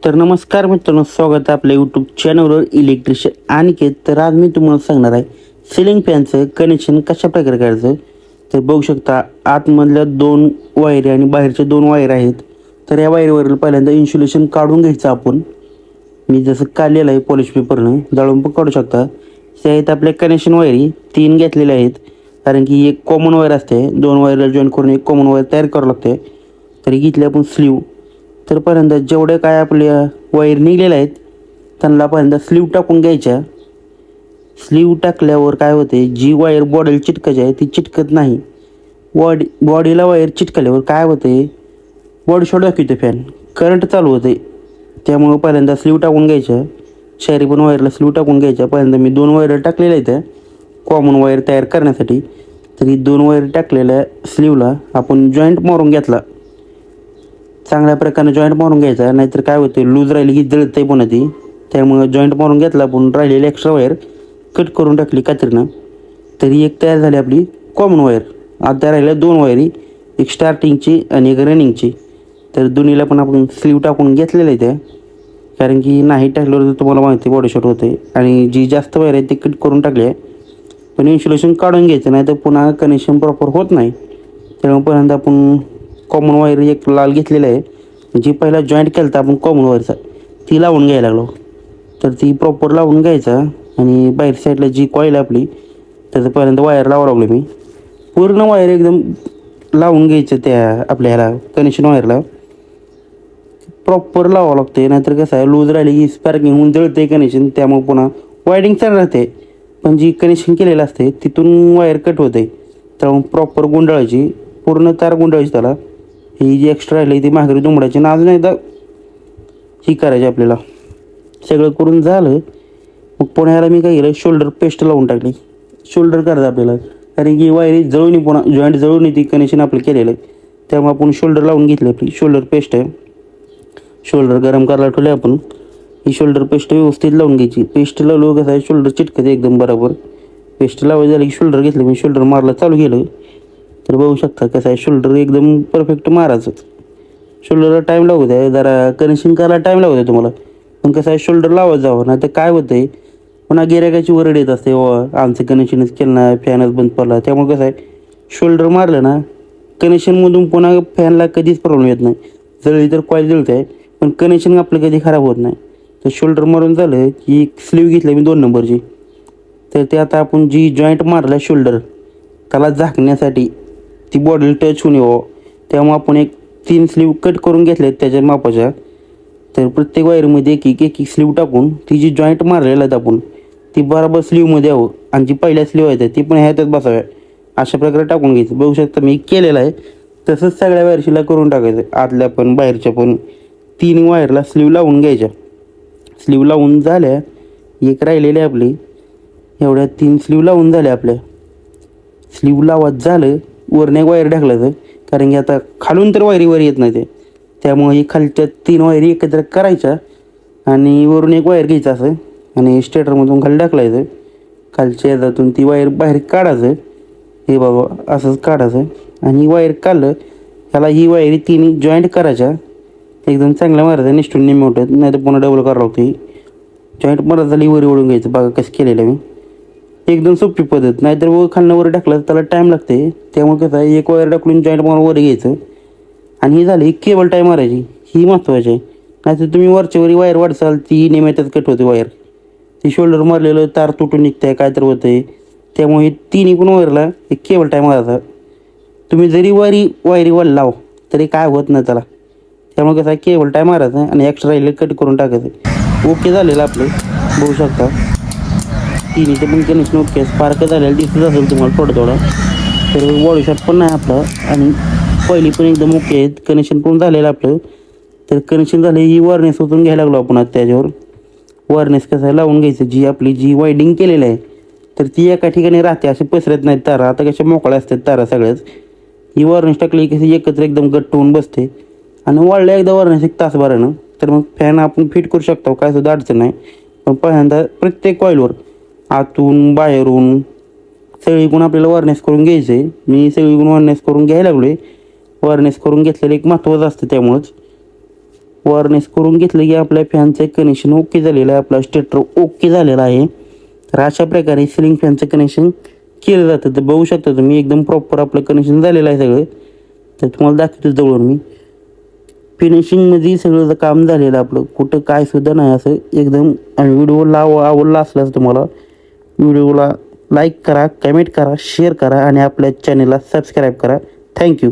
तर नमस्कार मित्रांनो, स्वागत आहे आपल्या यूट्यूब चॅनलवर इलेक्ट्रिशियन अनिकेत. तर आज मी तुम्हाला सांगणार आहे सिलिंग फॅनचं कनेक्शन कशा प्रकारे करायचं. तर बघू शकता आतमधल्या दोन वायरी आणि बाहेरच्या दोन वायर आहेत. तर या वायरीवरील पहिल्यांदा इन्सुलेशन काढून घ्यायचं आपण. मी जसं काढलेलं आहे पॉलिश पेपरनं जाळून पण काढू शकता. त्या आहेत आपल्या कनेक्शन वायरी तीन घेतलेल्या आहेत, कारण की एक कॉमन वायर असते, दोन वायरला जॉईन करून एक कॉमन वायर तयार करावं लागते. तरी घेतली आपण स्लीव. तर पहिल्यांदा जेवढ्या काय आपल्या वायर निघलेल्या आहेत त्यांना पहिल्यांदा स्लीव टाकून घ्यायच्या. स्लीव टाकल्यावर काय होते, जी वायर बॉडीला चिटकायची आहे ती चिटकत नाही. बॉडीला वायर चिटकल्यावर काय होते, बॉडी शॉर्ट दाखवते, फॅन करंट चालू होते. त्यामुळं पहिल्यांदा स्लीव टाकून घ्यायच्या. चारी पण वायरला स्लीव टाकून घ्यायच्या. पहिल्यांदा मी दोन वायर टाकलेल्या आहेत कॉमन वायर तयार करण्यासाठी. तर ही दोन वायर टाकलेल्या स्लीवला आपण जॉईंट मारून घेतला. चांगल्या प्रकारे जॉईंट मारून घ्यायचा, नाहीतर काय होते लूज राहिली की जळते पुन्हा ती. त्यामुळं जॉईंट मारून घेतला आपण. राहिलेली एक्स्ट्रा वायर कट करून टाकली कात्रीनं. तरी एक तयार झाली आपली कॉमन वायर. आता राहिल्या दोन वायरी, एक स्टार्टिंगची आणि एक रनिंगची. तर दोन्हीला पण आपण स्लीव टाकून घेतलेलं आहे त्या, कारण की नाही टाकल्यावर तर तुम्हाला माहिती बॉडी शॉट होते. आणि जी जास्त वायर आहे ती कट करून टाकली आहे. पण इन्सुलेशन काढून घ्यायचं, नाही तर पुन्हा कनेक्शन प्रॉपर होत नाही. त्यामुळे पहिल्यांदा आपण कॉमन वायर एक लाल घेतलेलं आहे, जी पहिला जॉईंट केला होता आपण कॉमन वायरचा, ती लावून घ्यायला लागलो. तर ती प्रॉपर लावून घ्यायचा. आणि बाहेर साईडला जी कॉईल आपली, त्याचं पहिल्यांदा वायर लावावं लागलो मी. पूर्ण वायर एकदम लावून घ्यायचं त्या आपल्या ह्याला कनेक्शन वायरला. प्रॉपर लावावं लागते, नाहीतर कसं आहे लूज राहिली की स्पार्किंग होऊन जळते कनेक्शन. त्यामुळे पुन्हा वायरिंग चालू राहते, पण जी कनेक्शन केलेलं असते तिथून वायर कट होते. त्यामुळे प्रॉपर गुंडाळायची, पूर्ण तार गुंडाळायची त्याला. ही जी एक्स्ट्रा राहिली ती माघारी दुमडायची आणि अजून एकदा ही करायची आपल्याला. सगळं करून झालं मग पुण्याला मी काय केलं, शोल्डर पेस्ट लावून टाकली. शोल्डर करायचं आपल्याला, कारण की वायरी जळून पुन्हा जॉईंट जळून ती कनेक्शन आपलं केलेलं आहे. त्यामुळे आपण शोल्डर लावून घेतली. आपली शोल्डर पेस्ट आहे. शोल्डर गरम करायला ठेवले आपण. ही शोल्डर पेस्ट व्यवस्थित लावून घ्यायची. पेस्ट लावलं कसं आहे शोल्डर चिटकते एकदम बरोबर. पेस्ट लावायचं झालं की शोल्डर घेतलं मी, शोल्डर मारला चालू केलं. तर बघू शकता कसं आहे शोल्डर एकदम परफेक्ट मारायचं. शोल्डरला टाईम लागू द्या, जरा कनेक्शन करायला टाईम लागू द्या तुम्हाला. पण कसं आहे शोल्डर लावत जावं, नाही तर काय होतं आहे पुन्हा गिऱ्हाईकाची वरड येत असते, आमचं कनेक्शनच केलं नाही, फॅनच बंद पडला. त्यामुळे कसं आहे शोल्डर मारलं ना कनेक्शनमधून पुन्हा फॅनला कधीच प्रॉब्लेम येत नाही. जळली तर कॉईल जळते आहे, पण कनेक्शन आपलं कधी खराब होत नाही. तर शोल्डर मारून झालं की एक स्लीव घेतली मी 2 नंबरची. तर ते आता आपण जी जॉईंट मारला शोल्डर त्याला झाकण्यासाठी, ती बॉडीला टच होऊन यावं, त्यामुळे आपण एक 3 स्लीव कट करून घेतले त्याच्या मापाच्या. तर प्रत्येक वायरमध्ये एक एक स्लीव टाकून ती जी जॉईंट मारलेला आहेत आपण ती बरोबर स्लीवमध्ये यावं. आणि जी पहिल्या स्लीव आहे ती पण ह्यातच बसाव्या, अशा प्रकारे टाकून घ्यायचं. बघू शकता मी केलेलं आहे. तसंच सगळ्या वायरशीला करून टाकायचं, आतल्या पण बाहेरच्या पण. 3 वायरला स्लीव लावून घ्यायच्या. स्लीव लावून झाल्या, एक राहिलेली आपली, एवढ्या 3 स्लीव लावून झाल्या आपल्या. स्लीव लावत झालं वरने एक वायर ढकलायचं, कारण की आता खालून तर वायरीवर येत नाही ते. त्यामुळे ही खालच्या 3 वायरी एकत्र करायच्या आणि वरून एक वायर घ्यायचं असं आणि स्टेटरमधून खाली ढकलायचं. खालच्या याच्यातून ती वायर बाहेर काढायचं. हे बाबा असंच काढायचं आणि ही वायर काढलं ह्याला ही वायरी 3 जॉईंट करायच्या. एकदम चांगल्या मारायचं, निष्ठून निम्मे होतात, नाही तर पुन्हा डबल करावं लागतं. जॉईंट मारायचं झाली वर ओढून घ्यायचं. बघा कसं केलेलं मी, एकदम सोपी पद्धत. नाहीतर वर खालनं वर टाकलं त्याला टाईम लागते. त्यामुळे कसं आहे एक वायर टाकून जॉईंट मारून वर घ्यायचं. आणि ही झाली केबल टाईम मारायची, ही महत्त्वाची आहे. नाहीतर तुम्ही वरच्यावरी वायर वाढसाल ती निम्यातच कट होते वायर. ती शोल्डर मारलेलं तार तुटून निघतं आहे, काय तर होतं आहे. त्यामुळे तिन्ही पण वायरला एक केबल टाईम मारायचा. तुम्ही जरी वायरी वर लाव तरी काय होत नाही त्याला. त्यामुळे कसं आहे केबल टाईम मारायचं आणि एक्स्ट्रा राहिलं कट करून टाकायचं. ओके झालेलं आपलं, बघू शकता तिन्हीचं पण कनेक्शन ओके. स्पार्क झालेलं दिसत असेल तुम्हाला थोडं थोडं. तर बॉडी शॉट पण नाही आपलं आणि पहिली पण एकदम ओके आहेत. कनेक्शन पण झालेलं आपलं. तर कनेक्शन झालं, ही वायरनेस ओतून घ्यायला लागलो आपण आता त्याच्यावर. वायरनेस कसं आहे लावून घ्यायचं. जी आपली जी वायडिंग केलेलं आहे तर ती एका ठिकाणी राहते, असे पसरत नाहीत तारा. आता कशा मोकळ्या असतात तारा सगळ्याच. ही वायरनेस टाकली कशी एकत्र एकदम गट्ट होऊन बसते. आणि वाढल्या एकदा वायरनेस 1 तासभरानं तर मग फॅन आपण फिट करू शकतो, काय सुद्धा अडचण नाही. पण पहिल्यांदा प्रत्येक कॉईलवर आतून बाहेरून सगळीकडून आपल्याला वायरनेस करून घ्यायचं आहे. मी सगळीकडून वायरनेस करून घ्यायला लागलो आहे. वायरनेस करून घेतलेलं एक महत्त्वाचं असतं त्यामुळंच. वायरनेस करून घेतलं की आपल्या फॅनचं कनेक्शन ओके झालेलं आहे, आपला स्टेटर ओके झालेला आहे. तर अशा प्रकारे सिलिंग फॅनचं कनेक्शन केलं जातं. तर बघू शकता तुम्ही एकदम प्रॉपर आपलं कनेक्शन झालेलं आहे सगळं. तर तुम्हाला दाखवतो जवळून मी फिनिशिंगमध्ये सगळं काम झालेलं आपलं, कुठं काय सुद्धा नाही असं एकदम. आणि व्हिडिओला आवडला असल्यास तुम्हाला व्हिडिओला लाईक करा, कमेंट करा, शेअर करा आणि आपल्या चॅनलला सबस्क्राईब करा. थँक्यू.